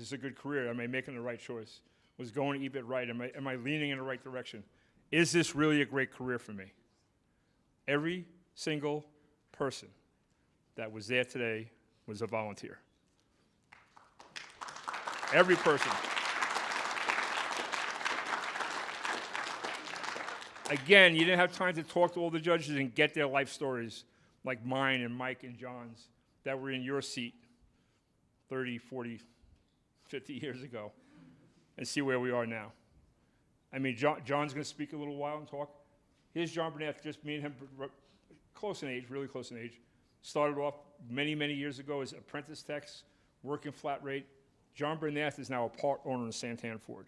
this a good career? Am I making the right choice? Was going to EVIT right? Am I leaning in the right direction? Is this really a great career for me? Every single person that was there today was a volunteer. Every person. Again, you didn't have time to talk to all the judges and get their life stories like mine and Mike and John's that were in your seat 30, 40, 50 years ago and see where we are now. I mean, John's going to speak a little while and talk. Here's John Burnett, just me and him, close in age, really close in age. Started off many, many years ago as apprentice techs, working flat rate. John Burnett is now a part owner in Santan Ford.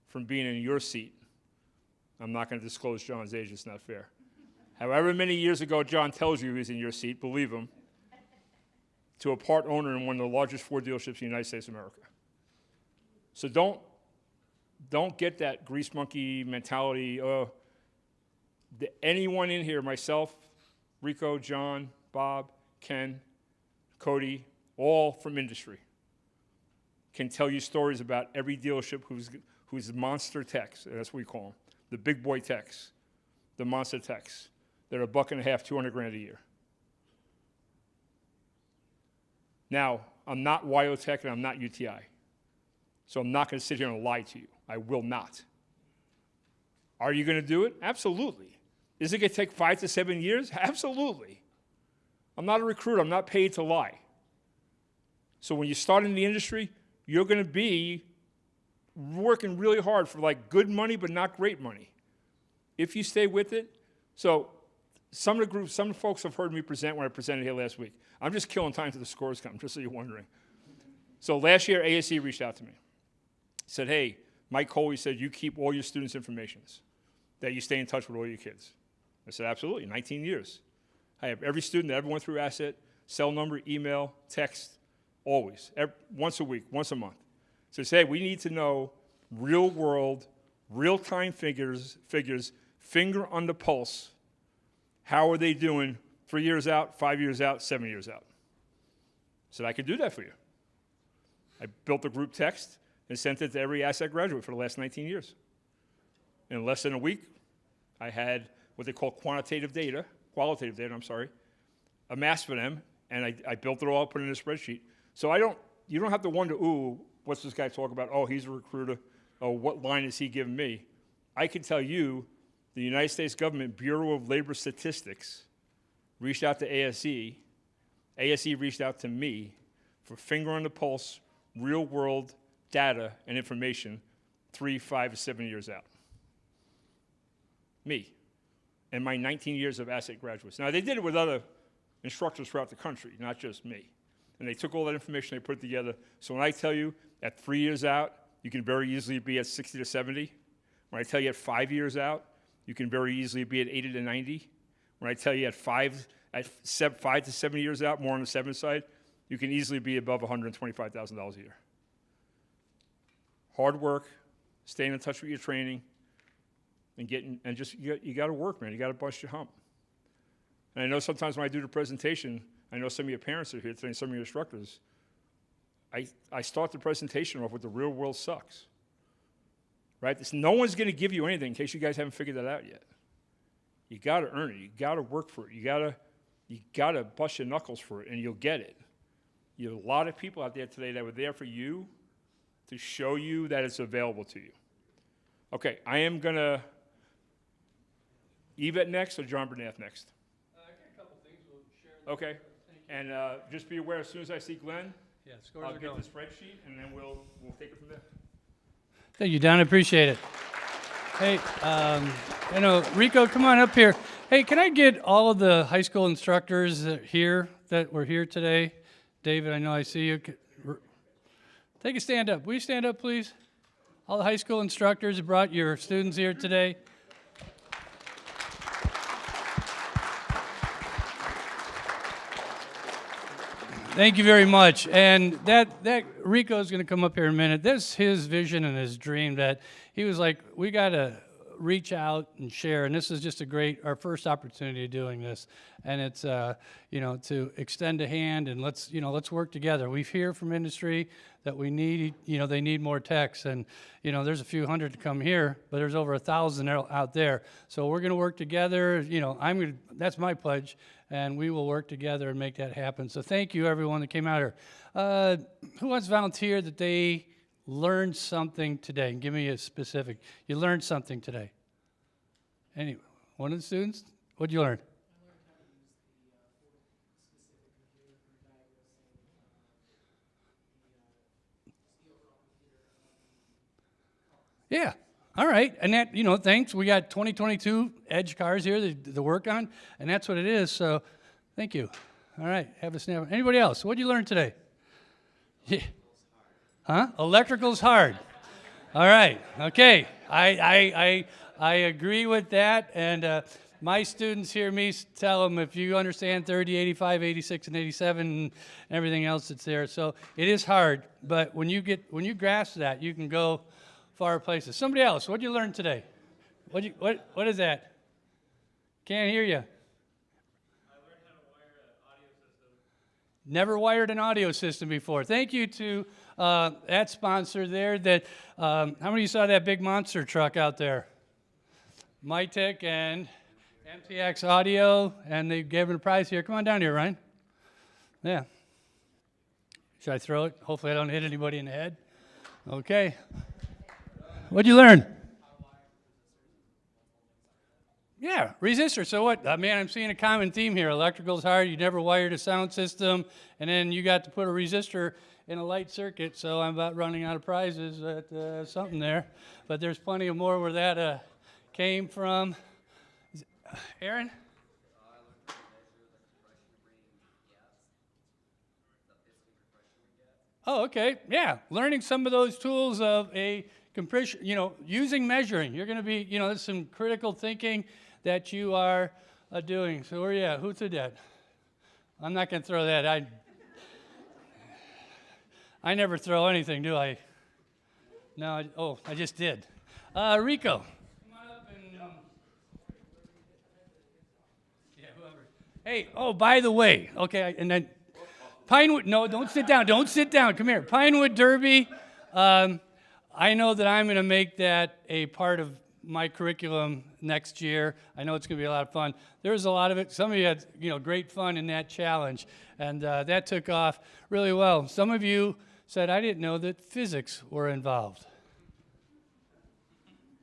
From being in your seat, I'm not going to disclose John's age, it's not fair. However many years ago John tells you he's in your seat, believe him, to a part owner in one of the largest Ford dealerships in the United States of America. So don't get that grease monkey mentality. Anyone in here, myself, Rico, John, Bob, Ken, Cody, all from industry, can tell you stories about every dealership who's monster techs, that's what we call them, the big boy techs, the monster techs. They're $1.50, $200,000 a year. Now, I'm not WyoTech and I'm not UTI, so I'm not going to sit here and lie to you. I will not. Are you going to do it? Absolutely. Is it going to take 5 to 7 years? Absolutely. I'm not a recruiter. I'm not paid to lie. So when you start in the industry, you're going to be working really hard for like good money, but not great money. If you stay with it. So some of the folks have heard me present when I presented here last week. I'm just killing time to the scores come, just so you're wondering. So last year, ASE reached out to me. Said, hey, Mike Coley said you keep all your students' informations, that you stay in touch with all your kids. I said, absolutely, 19 years. I have every student that ever went through Asset, cell number, email, text, always, once a week, once a month. So say, we need to know real world, real-time figures, finger on the pulse. How are they doing 3 years out, 5 years out, 7 years out? I said, I could do that for you. I built a group text and sent it to every Asset graduate for the last 19 years. In less than a week, I had what they call qualitative data, amassed for them, and I built it all, put it in a spreadsheet. So you don't have to wonder, ooh, what's this guy talk about? Oh, he's a recruiter. Oh, what line is he giving me? I can tell you, the United States Government Bureau of Labor Statistics reached out to ASE. ASE reached out to me for finger on the pulse, real world data and information 3, 5, 7 years out. Me and my 19 years of Asset graduates. Now, they did it with other instructors throughout the country, not just me. And they took all that information, they put it together. So when I tell you at 3 years out, you can very easily be at 60 to 70. When I tell you at 5 years out, you can very easily be at 80 to 90. When I tell you at 5 to 7 years out, more on the 7 side, you can easily be above $125,000 a year. Hard work, staying in touch with your training, and you got to work, man. You got to bust your hump. And I know sometimes when I do the presentation, I know some of your parents are here today and some of your instructors. I start the presentation off with the real world sucks. Right? No one's going to give you anything in case you guys haven't figured that out yet. You got to earn it. You got to work for it. You got to bust your knuckles for it, and you'll get it. You have a lot of people out there today that were there for you to show you that it's available to you. Okay, I am going to EVIT next or John Burnett next? I got a couple things we'll share. Okay, and just be aware as soon as I see Glenn, yeah, scores I'll are get going. the spreadsheet, and then we'll take it from there. Thank you, Don. I appreciate it. Hey, Rico, come on up here. Hey, can I get all of the high school instructors that were here today? David, I know I see you. Take a stand up. Will you stand up, please? All the high school instructors who brought your students here today. Thank you very much. And that Rico's going to come up here in a minute. That's his vision and his dream, that he was like, we got to reach out and share. And this is just our first opportunity of doing this. And it's, to extend a hand and let's work together. We hear from industry that we need, they need more techs. And, there's a few hundred to come here, but there's over 1,000 out there. So we're going to work together. That's my pledge. And we will work together and make that happen. So thank you, everyone that came out here. Who wants to volunteer that they learned something today? Give me a specific. You learned something today. One of the students? What did you learn? Yeah. All right. And that, thanks. We got 2022 Edge cars here to work on, and that's what it is. So thank you. All right. Have a snap. Anybody else? What did you learn today? Yeah. Huh? Electrical's hard. All right. Okay. I agree with that. And my students hear me tell them if you understand 30, 85, 86, and 87 and everything else that's there. So it is hard, but when you grasp that, you can go far places. Somebody else, what did you learn today? What is that? Can't hear you. I learned how to wire an audio system. Never wired an audio system before. Thank you to that sponsor there. How many of you saw that big monster truck out there? Mytech and MTX Audio, and they gave it a prize here. Come on down here, Ryan. Yeah. Should I throw it? Hopefully I don't hit anybody in the head. Okay. What'd you learn? Yeah, resistor. So what? Man, I'm seeing a common theme here. Electrical's hard. You never wired a sound system, and then you got to put a resistor in a light circuit. So I'm about running out of prizes at something there. But there's plenty of more where that came from. Aaron? Oh, okay. Yeah, learning some of those tools of a compression, using measuring. You're going to be, there's some critical thinking that you are doing. So where are you at? Who did that? I'm not going to throw that. I never throw anything, do I? No, I just did. Rico. Come on up and, yeah, whoever. Hey, by the way, okay, and then Pinewood, no, don't sit down. Don't sit down. Come here. Pinewood Derby. I know that I'm going to make that a part of my curriculum next year. I know it's going to be a lot of fun. There's a lot of it. Some of you had, great fun in that challenge, and that took off really well. Some of you said, I didn't know that physics were involved.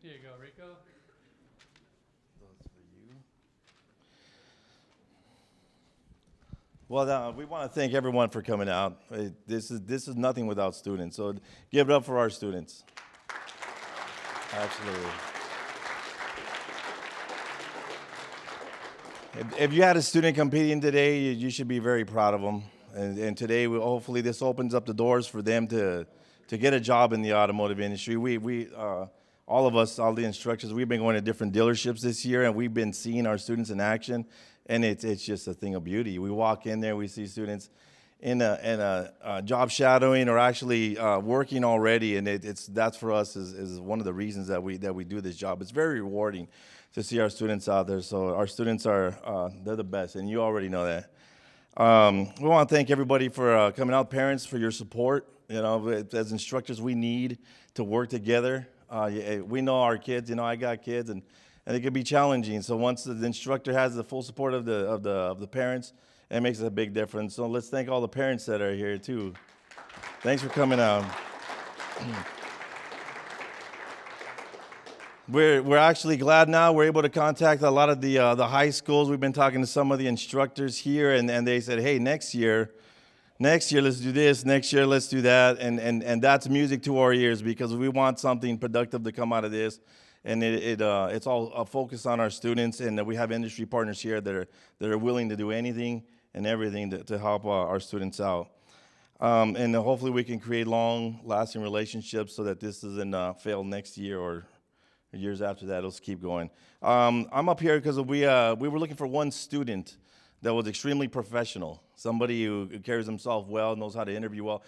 Here you go, Rico. Those for you. Well, we want to thank everyone for coming out. This is nothing without students, so give it up for our students. Absolutely. If you had a student competing today, you should be very proud of them. And today, hopefully, this opens up the doors for them to get a job in the automotive industry. We all of us, all the instructors, we've been going to different dealerships this year, and we've been seeing our students in action. And it's just a thing of beauty. We walk in there, we see students in a job shadowing or actually working already, and that's for us is one of the reasons that we do this job. It's very rewarding to see our students out there. So our students they're the best, and you already know that. We want to thank everybody for coming out, parents, for your support. As instructors, we need to work together. We know our kids. I got kids, and it can be challenging. So once the instructor has the full support of the parents, it makes a big difference. So let's thank all the parents that are here too. Thanks for coming out. We're actually glad now we're able to contact a lot of the high schools. We've been talking to some of the instructors here, and they said, hey, next year let's do this, next year let's do that, and that's music to our ears because we want something productive to come out of this. And it's all a focus on our students, and we have industry partners here that are willing to do anything and everything to help our students out. And hopefully we can create long-lasting relationships so that this doesn't fail next year or years after that. Let's keep going. I'm up here because we were looking for one student that was extremely professional, somebody who carries himself well, knows how to interview well.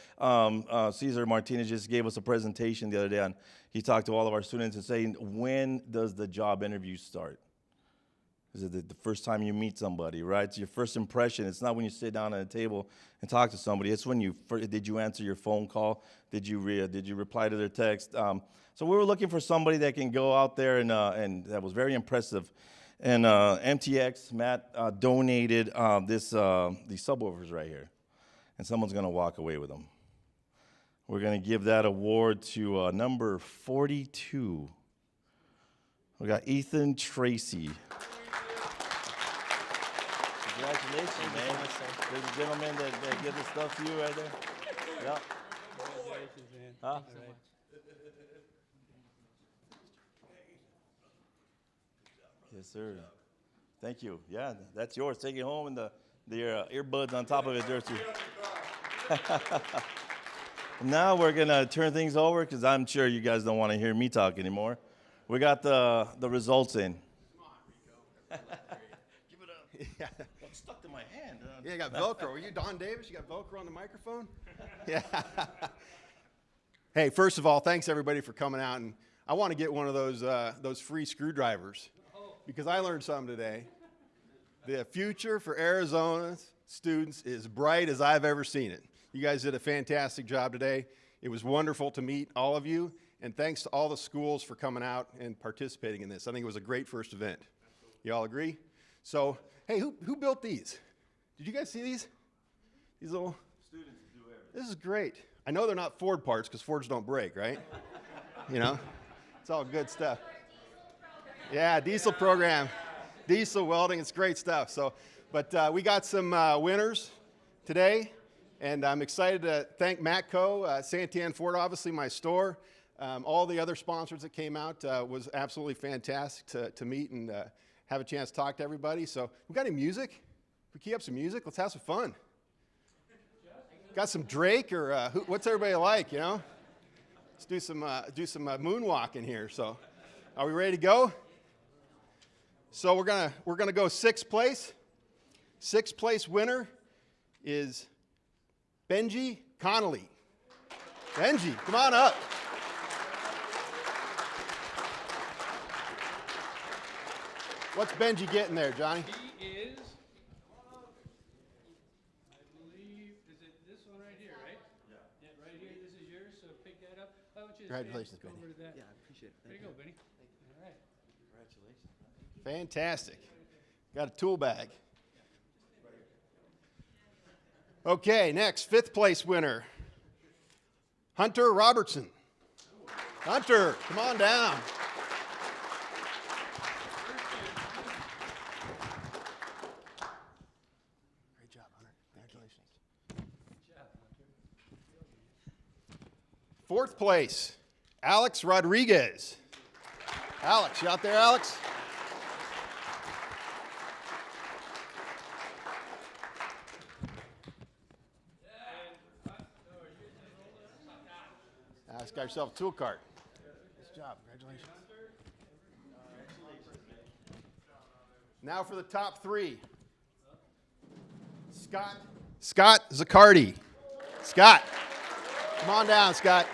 Cesar Martinez just gave us a presentation the other day, and he talked to all of our students and saying, when does the job interview start? Is it the first time you meet somebody, right? It's your first impression. It's not when you sit down at a table and talk to somebody. It's when did you answer your phone call? Did you reply to their text? So we were looking for somebody that can go out there and that was very impressive. And MTX, Matt, donated these subwoofers right here. And someone's going to walk away with them. We're going to give that award to number 42. We got Ethan Tracy. Congratulations, man. There's a gentleman that gives this stuff to you right there. Yep. Congratulations, man. Huh? Yes, sir. Thank you. Yeah, that's yours. Take it home, and the earbuds on top of it there too. Now we're gonna turn things over because I'm sure you guys don't want to hear me talk anymore. We got the results in. Come on, Rico. Give it up. Yeah. It's stuck to my hand. Yeah, you got Velcro. Are you Don Davis? You got Velcro on the microphone? Yeah. Hey, first of all, thanks everybody for coming out, and I want to get one of those free screwdrivers because I learned something today. The future for Arizona's students is bright as I've ever seen it. You guys did a fantastic job today. It was wonderful to meet all of you, and thanks to all the schools for coming out and participating in this. I think it was a great first event. You all agree? So, hey, who built these? Did you guys see these? These little Students do everything. This is great. I know they're not Ford parts because Fords don't break, right? You know, it's all good stuff. Yeah, diesel program, diesel welding. It's great stuff. So, but we got some winners today, and I'm excited to thank Matco, Santan Ford, obviously my store, all the other sponsors that came out. Was absolutely fantastic to meet and have a chance to talk to everybody. So, we got any music? If we keep up some music, let's have some fun. Got some Drake or what's everybody like? You know, let's do some moonwalk in here. So, are we ready to go? So we're gonna go sixth place. Sixth place winner is Benji Connolly. Benji, come on up. What's Benji getting there, Johnny? He is, I believe, is it this one right here, right? Yeah, right here, this is yours, so pick that up. Why don't you just Congratulations, go Benny. over to that? Yeah, I appreciate it. There you go, Benny. All right. Fantastic. Got a tool bag. Okay, next, fifth place winner, Hunter Robertson. Hunter, come on down. Great job, Hunter. Congratulations. Fourth place, Alex Rodriguez. Alex, you out there, Alex? Alex, got yourself a tool cart. Nice job. Congratulations. Now for the top three. Scott Zaccardi. Scott, come on down, Scott.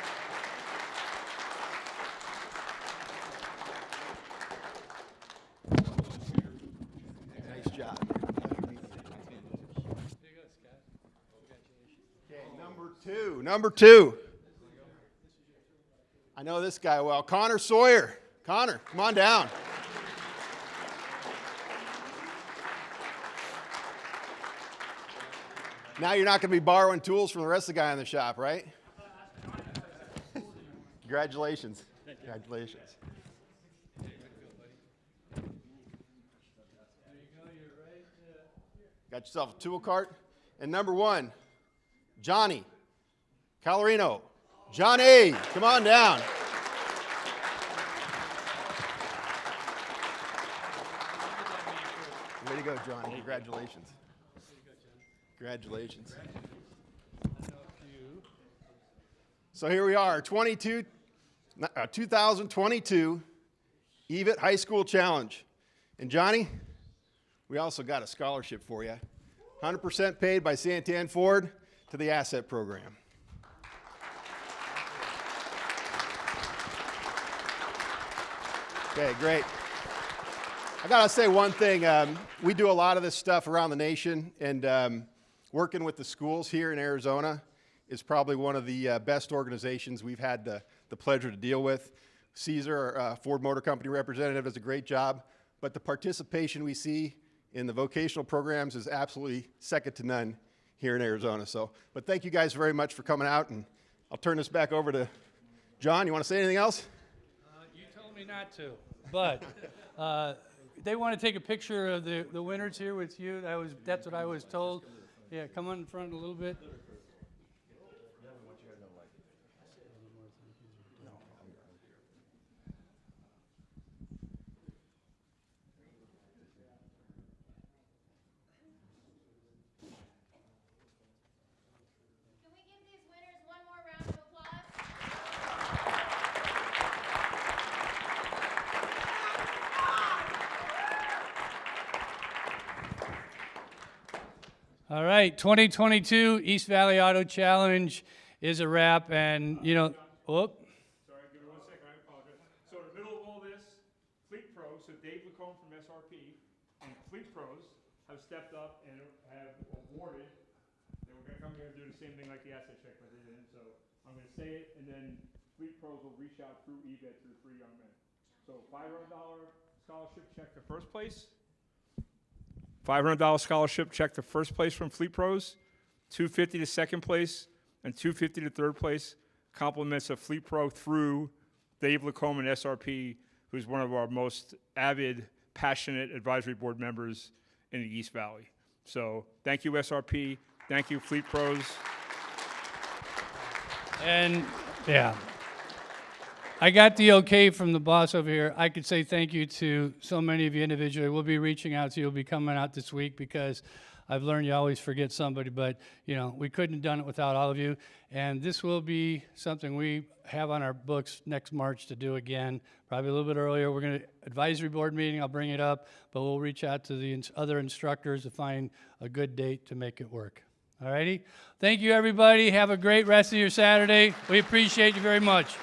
Nice job. There you go, Scott. Congratulations. Okay, number two. I know this guy well. Connor Sawyer. Connor, come on down. Now you're not going to be borrowing tools from the rest of the guy in the shop, right? Congratulations. Congratulations. There you go, you're right. Got yourself a tool cart. And number one, Johnny Calorino. Johnny, come on down. Way to go, Johnny. Congratulations. Congratulations. So here we are, 2022 EVIT High School Challenge. And Johnny, we also got a scholarship for you. 100% paid by Santan Ford to the asset program. Okay, great. I gotta say one thing. We do a lot of this stuff around the nation, and working with the schools here in Arizona is probably one of the best organizations we've had the pleasure to deal with. Caesar, our Ford Motor Company representative, does a great job, but the participation we see in the vocational programs is absolutely second to none here in Arizona. So, but thank you guys very much for coming out, and I'll turn this back over to John. You want to say anything else? You told me not to, but they want to take a picture of the winners here with you. That's what I was told. Yeah, come on in front a little bit. Can we give these winners one more round of applause? All right, 2022 East Valley Auto Challenge is a wrap, and whoop. Sorry, give me 1 second, I apologize. So in the middle of all this, Fleet Pros, so Dave Lacombe from SRP, and Fleet Pros have stepped up and have awarded, they were gonna come here and do the same thing like the asset check, but they didn't, so I'm gonna say it, and then Fleet Pros will reach out through EVIT to the 3 young men. So $500 scholarship check to first place, $500 scholarship check to first place from Fleet Pros, $250 to second place, and $250 to third place. Compliments of Fleet Pro through Dave Lacombe and SRP, who's one of our most avid, passionate advisory board members in the East Valley. So thank you, SRP. Thank you, Fleet Pros. And yeah, I got the okay from the boss over here. I could say thank you to so many of you individually. We'll be reaching out to you. We'll be coming out this week because I've learned you always forget somebody, but we couldn't have done it without all of you. And this will be something we have on our books next March to do again, probably a little bit earlier. We're going to advisory board meeting. I'll bring it up, but we'll reach out to the other instructors to find a good date to make it work. All righty. Thank you, everybody. Have a great rest of your Saturday. We appreciate you very much.